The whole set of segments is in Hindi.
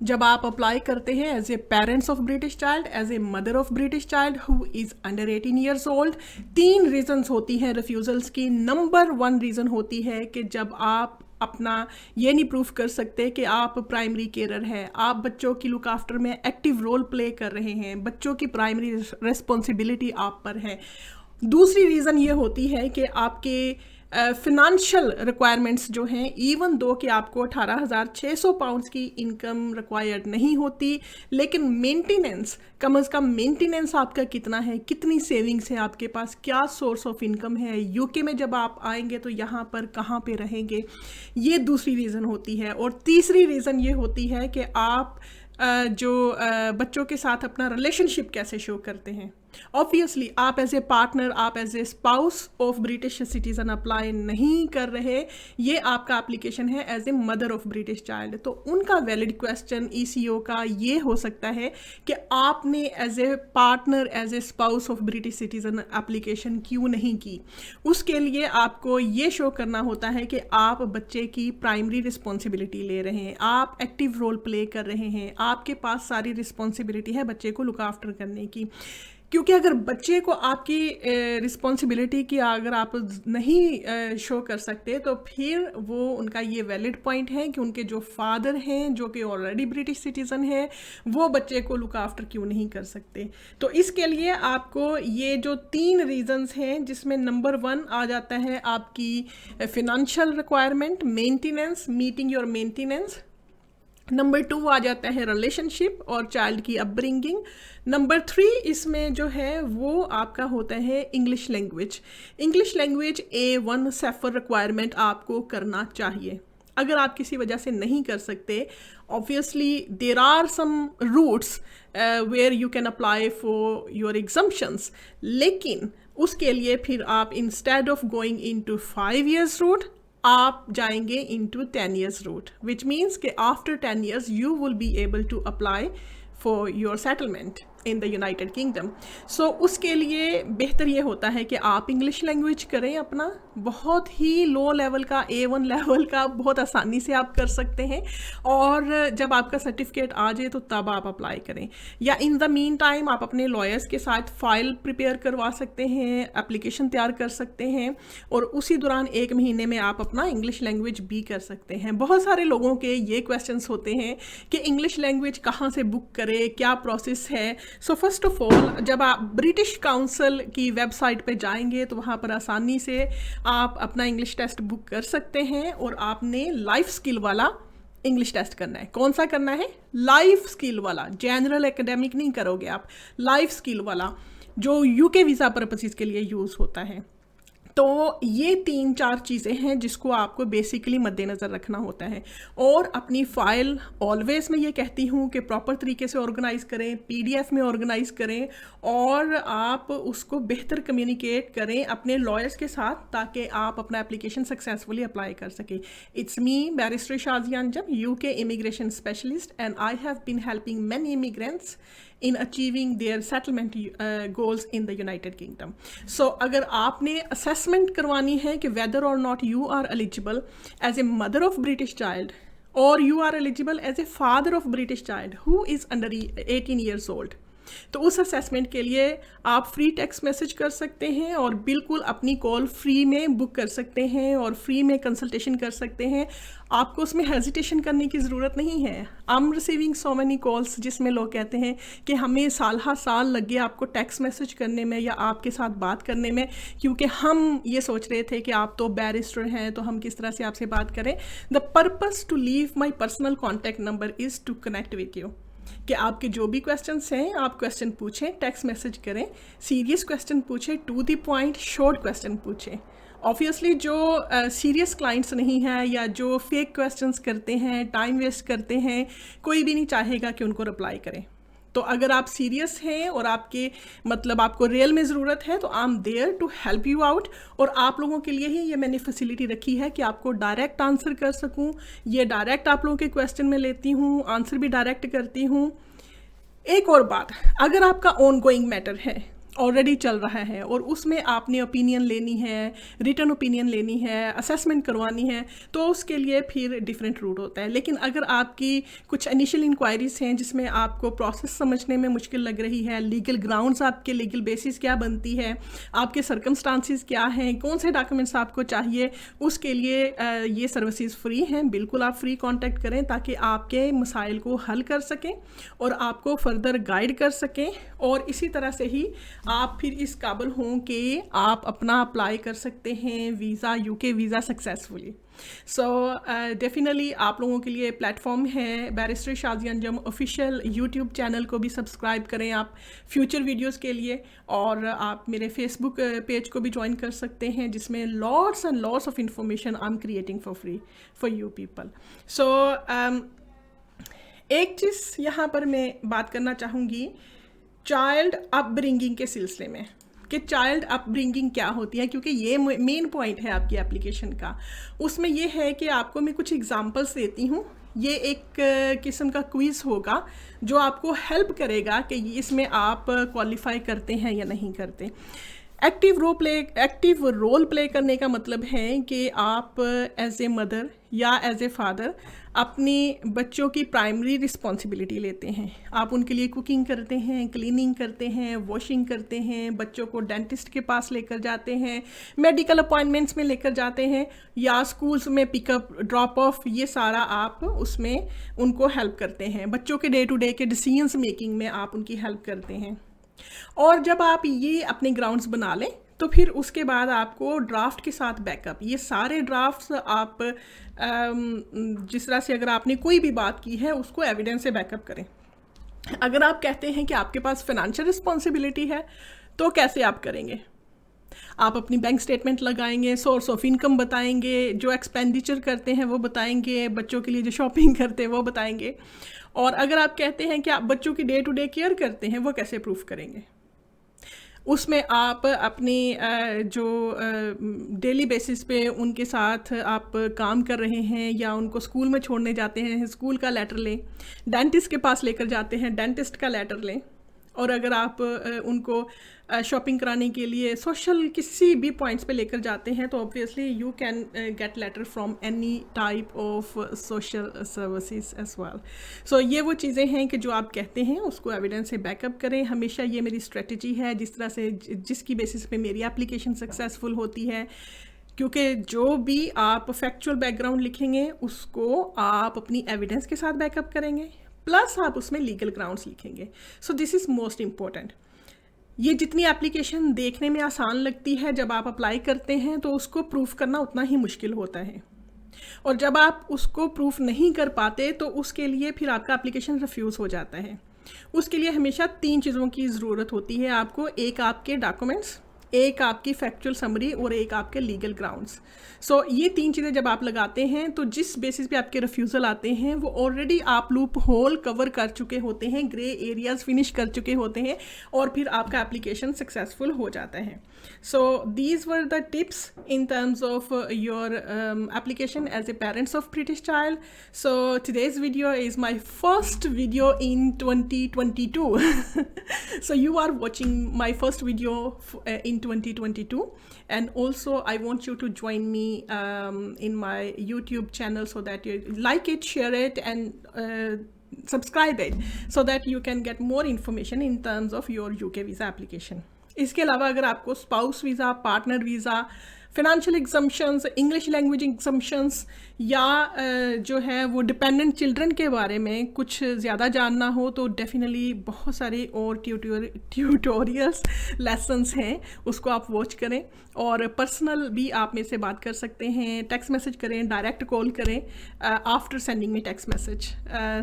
जब आप अप्लाई करते हैं as a parents of British child, as a mother of British child who is under 18 years old, 3 reasons होती हैं रिफ्यूज़ल्स की। नंबर 1 रीज़न होती है कि जब आप अपना ये नहीं प्रूफ कर सकते कि आप प्राइमरी केयरर हैं, आप बच्चों की लुक आफ्टर में एक्टिव रोल प्ले कर रहे हैं, बच्चों की प्राइमरी रिस्पॉन्सिबिलिटी आप पर है। दूसरी रीज़न ये होती है कि आपके फिनेंशियल रिक्वायरमेंट्स जो हैं, इवन दो कि आपको 18,600 पाउंड्स की इनकम रिक्वायर्ड नहीं होती, लेकिन मेंटेनेंस, कम अज़ कम मेंटेनेंस आपका कितना है, कितनी सेविंग्स है आपके पास, क्या सोर्स ऑफ इनकम है, यूके में जब आप आएंगे तो यहाँ पर कहाँ पे रहेंगे, ये दूसरी रीज़न होती है। और तीसरी रीज़न ये होती है कि आप बच्चों के साथ अपना रिलेशनशिप कैसे शो करते हैं। ऑब्वियसली आप एज ए पार्टनर, आप as a spouse of British citizen apply नहीं कर रहे, ये आपका एप्लीकेशन है as a mother of British child. तो उनका वैलिड क्वेश्चन ईसीओ का ये हो सकता है कि आपने as a partner, as a spouse of British citizen application क्यों नहीं की। उसके लिए आपको ये शो करना होता है कि आप बच्चे की प्राइमरी रिस्पॉन्सिबिलिटी ले रहे हैं, आप एक्टिव रोल प्ले कर रहे हैं, आपके पास सारी रिस्पॉन्सिबिलिटी है बच्चे को लुक आफ्टर करने की। क्योंकि अगर बच्चे को आपकी रिस्पॉन्सिबिलिटी की अगर आप नहीं शो कर सकते, तो फिर वो उनका ये वैलिड पॉइंट है कि उनके जो फादर हैं, जो कि ऑलरेडी ब्रिटिश सिटीज़न है, वो बच्चे को लुक आफ्टर क्यों नहीं कर सकते। तो इसके लिए आपको ये जो 3 रीजंस हैं, जिसमें नंबर 1 आ जाता है आपकी financial requirement, maintenance, meeting your maintenance. Number 2 आ जाता है रिलेशनशिप और चाइल्ड की अपब्रिंगिंग। नंबर 3 इसमें जो है वो आपका होता है English language. English language A1 safer requirement आपको करना चाहिए। अगर आप किसी वजह से नहीं कर सकते, obviously there are some routes where you can apply for your exemptions, लेकिन उसके लिए फिर आप instead of going into 5 years route, आप जाएंगे into 10 years route, which means कि after 10 years you will be able to apply for your settlement in the United Kingdom. So उसके लिए बेहतर ये होता है कि आप इंग्लिश लैंग्वेज करें अपना, बहुत ही लो लेवल का, A1 लेवल का बहुत आसानी से आप कर सकते हैं, और जब आपका सर्टिफिकेट आ जाए तो तब आप अप्लाई करें। या इन द मीन टाइम आप अपने लॉयर्स के साथ फाइल प्रिपेयर करवा सकते हैं, एप्लीकेशन तैयार कर सकते हैं, और उसी दौरान 1 महीने में आप अपना इंग्लिश लैंग्वेज भी कर सकते हैं। बहुत सारे लोगों के ये क्वेश्चंस होते हैं कि इंग्लिश लैंग्वेज कहाँ से बुक करें, क्या प्रोसेस है। सो फर्स्ट ऑफ ऑल, जब आप ब्रिटिश काउंसिल की वेबसाइट पे जाएंगे तो वहाँ पर आसानी से आप अपना इंग्लिश टेस्ट बुक कर सकते हैं, और आपने लाइफ स्किल वाला इंग्लिश टेस्ट करना है। कौन सा करना है? लाइफ स्किल वाला, जनरल एकेडमिक नहीं करोगे आप, लाइफ स्किल वाला जो यूके वीज़ा पर्पसेस के लिए यूज़ होता है। तो ये 3-4 चीज़ें हैं जिसको आपको बेसिकली मद्देनज़र रखना होता है। और अपनी फ़ाइल ऑलवेज़ मैं ये कहती हूँ कि प्रॉपर तरीके से ऑर्गेनाइज़ करें, PDF में ऑर्गेनाइज़ करें, और आप उसको बेहतर कम्युनिकेट करें अपने लॉयर्स के साथ, ताकि आप अपना एप्लीकेशन सक्सेसफुली अप्लाई कर सकें। It's me barrister Shazia Anjum, UK immigration specialist, and I have been helping many immigrants in achieving their settlement goals in the United Kingdom. So अगर आपने assessment करवानी है कि whether or not you are eligible as a mother of British child or you are eligible as a father of British child who is under 18 years old, तो उस असेसमेंट के लिए आप फ्री टेक्स्ट मैसेज कर सकते हैं, और बिल्कुल अपनी कॉल फ्री में बुक कर सकते हैं, और फ्री में कंसल्टेशन कर सकते हैं। आपको उसमें हेजिटेशन करने की ज़रूरत नहीं है। I am receiving so many calls जिसमें लोग कहते हैं कि हमें साल लग गया आपको टेक्स्ट मैसेज करने में या आपके साथ बात करने में, क्योंकि हम ये सोच रहे थे कि आप तो बैरिस्टर हैं, तो हम किस तरह से आपसे बात करें। The purpose to leave my personal contact number is to connect with you, कि आपके जो भी क्वेश्चंस हैं आप क्वेश्चन पूछें, टेक्स्ट मैसेज करें, सीरियस क्वेश्चन पूछें, to the point short question पूछें। ऑब्वियसली जो सीरियस क्लाइंट्स नहीं हैं या जो फेक क्वेश्चंस करते हैं, टाइम वेस्ट करते हैं, कोई भी नहीं चाहेगा कि उनको रिप्लाई करें। तो अगर आप सीरियस हैं और आपके मतलब आपको रियल में ज़रूरत है, तो I am there to help you out. और आप लोगों के लिए ही ये मैंने फैसिलिटी रखी है कि आपको डायरेक्ट आंसर कर सकूं। ये डायरेक्ट आप लोगों के क्वेश्चन में लेती हूँ, आंसर भी डायरेक्ट करती हूँ। एक और बात, अगर आपका ऑन गोइंग मैटर है, ऑलरेडी चल रहा है और उसमें आपने ओपिनियन लेनी है, रिटर्न ओपिनियन लेनी है, असेसमेंट करवानी है, तो उसके लिए फिर डिफरेंट रूट होता है। लेकिन अगर आपकी कुछ इनिशियल इंक्वायरीज हैं जिसमें आपको प्रोसेस समझने में मुश्किल लग रही है, लीगल ग्राउंड्स आपके लीगल बेसिस क्या बनती है, आपके सर्कमस्टांसिस क्या हैं, कौन से डॉक्यूमेंट्स आपको चाहिए, उसके लिए ये सर्विसेज फ्री हैं। बिल्कुल आप फ्री कांटेक्ट करें ताकि आपके मसाइल को हल कर सकें और आपको फर्दर गाइड कर सकें, और इसी तरह से ही आप फिर इस काबिल हों कि आप अपना अप्लाई कर सकते हैं visa, UK visa successfully. So definitely आप लोगों के लिए प्लेटफॉर्म है barrister Shazia Anjum official YouTube channel को भी सब्सक्राइब करें आप फ्यूचर वीडियोस के लिए, और आप मेरे फेसबुक पेज को भी ज्वाइन कर सकते हैं जिसमें lots and lots of information I am creating for free for you people. So एक चीज़ यहाँ पर मैं बात करना चाहूँगी चाइल्ड अपब्रिंगिंग के सिलसिले में कि चाइल्ड अपब्रिंगिंग क्या होती है, क्योंकि ये मेन पॉइंट है आपकी एप्लीकेशन का। उसमें ये है कि आपको मैं कुछ एग्जांपल्स देती हूँ, ये एक किस्म का क्विज़ होगा जो आपको हेल्प करेगा कि इसमें आप क्वालिफाई करते हैं या नहीं करते। एक्टिव रोल प्ले करने का मतलब है कि आप एज ए मदर या एज ए फादर अपने बच्चों की प्राइमरी रिस्पॉन्सिबिलिटी लेते हैं। आप उनके लिए कुकिंग करते हैं, क्लीनिंग करते हैं, वॉशिंग करते हैं, बच्चों को डेंटिस्ट के पास लेकर जाते हैं, मेडिकल अपॉइंटमेंट्स में लेकर जाते हैं, या स्कूल्स में पिकअप ड्रॉप ऑफ, ये सारा आप उसमें उनको हेल्प करते हैं। बच्चों के डे टू डे के डिसीजंस मेकिंग में आप उनकी हेल्प करते हैं। और जब आप ये अपने ग्राउंड्स बना लें तो फिर उसके बाद आपको ड्राफ्ट के साथ बैकअप, ये सारे ड्राफ्ट्स आप जिस तरह से अगर आपने कोई भी बात की है उसको एविडेंस से बैकअप करें। अगर आप कहते हैं कि आपके पास फाइनेंशियल रिस्पॉन्सिबिलिटी है तो कैसे आप करेंगे? आप अपनी बैंक स्टेटमेंट लगाएंगे, सोर्स ऑफ इनकम बताएंगे, जो एक्सपेंडिचर करते हैं वो बताएंगे, बच्चों के लिए जो शॉपिंग करते हैं वो बताएंगे। और अगर आप कहते हैं कि आप बच्चों की डे टू डे केयर करते हैं, वो कैसे प्रूफ करेंगे? उसमें आप अपनी जो डेली बेसिस पे उनके साथ आप काम कर रहे हैं या उनको स्कूल में छोड़ने जाते हैं, स्कूल का लेटर लें, डेंटिस्ट के पास लेकर जाते हैं, डेंटिस्ट का लेटर लें, और अगर आप उनको शॉपिंग कराने के लिए सोशल किसी भी पॉइंट्स पे लेकर जाते हैं तो obviously you can get letter from any type of social services as well. So ये वो चीज़ें हैं कि जो आप कहते हैं उसको एविडेंस से बैकअप करें। हमेशा ये मेरी स्ट्रेटजी है जिस तरह से जिसकी बेसिस पे मेरी एप्लीकेशन सक्सेसफुल होती है, क्योंकि जो भी आप फैक्चुअल बैकग्राउंड लिखेंगे उसको आप अपनी एविडेंस के साथ बैकअप करेंगे, प्लस आप उसमें लीगल ग्राउंड्स लिखेंगे। So this is most important. ये जितनी एप्लीकेशन देखने में आसान लगती है, जब आप अप्लाई करते हैं तो उसको प्रूफ करना उतना ही मुश्किल होता है, और जब आप उसको प्रूफ नहीं कर पाते तो उसके लिए फिर आपका एप्लीकेशन रिफ्यूज़ हो जाता है। उसके लिए हमेशा 3 चीज़ों की ज़रूरत होती है आपको, एक आपके डॉक्यूमेंट्स, एक आपकी फैक्चुअल समरी और एक आपके लीगल ग्राउंड्स। सो ये 3 चीज़ें जब आप लगाते हैं तो जिस बेसिस पे आपके रिफ्यूज़ल आते हैं वो ऑलरेडी आप लूप होल कवर कर चुके होते हैं, ग्रे एरियाज फिनिश कर चुके होते हैं, और फिर आपका एप्लीकेशन सक्सेसफुल हो जाता है। So these were the tips in terms of your application as a parents of British child. So today's video is my first video in 2022. So you are watching my first video in 2022, and also I want you to join me in my YouTube channel so that you like it, share it, and subscribe it so that you can get more information in terms of your UK visa application. इसके अलावा अगर आपको spouse visa, partner visa, financial exemptions, English language exemptions या जो है वो डिपेंडेंट चिल्ड्रन के बारे में कुछ ज़्यादा जानना हो तो डेफिनेटली बहुत सारे और ट्यूटोरियल्स लेसन्स हैं, उसको आप वॉच करें। और पर्सनल भी आप मेरे से बात कर सकते हैं, टेक्स्ट मैसेज करें, डायरेक्ट कॉल करें after sending me text message.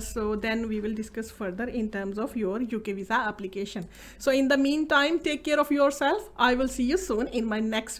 So then we will discuss further in terms of your UK visa application. So in the meantime, take care of yourself. I will see you soon in my next